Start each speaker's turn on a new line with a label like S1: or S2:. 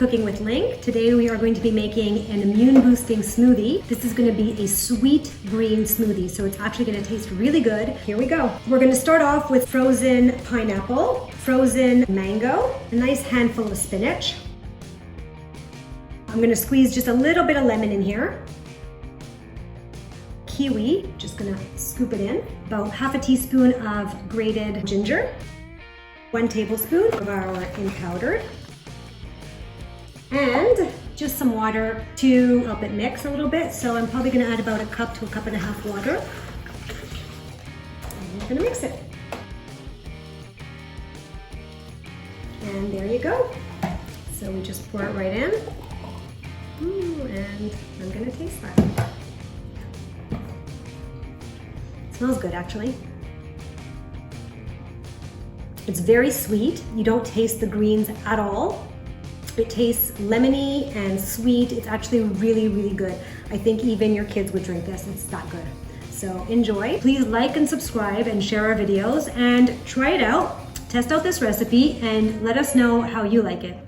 S1: Cooking with LYNQ. Today we are going to be making an immune boosting smoothie. This is going to be a sweet green smoothie, so it's actually going to taste really good. Here we go. We're going to start off with frozen pineapple, frozen mango, a nice handful of spinach. I'm going to squeeze just a little bit of lemon in here. Kiwi, just going to scoop it in. About half a teaspoon of grated ginger. 1 tablespoon of our in-powdered. And just some water to help it mix a little bit. So I'm probably gonna add about a cup to a cup and a half water. And we're gonna mix it. And there you go. So we just pour it right in. Ooh, and I'm gonna taste that. It smells good, actually. It's very sweet. You don't taste the greens at all. It tastes lemony and sweet. It's actually really, really good. I think even your kids would drink this. It's that good. So enjoy. Please like and subscribe and share our videos and try it out. Test out this recipe and let us know how you like it.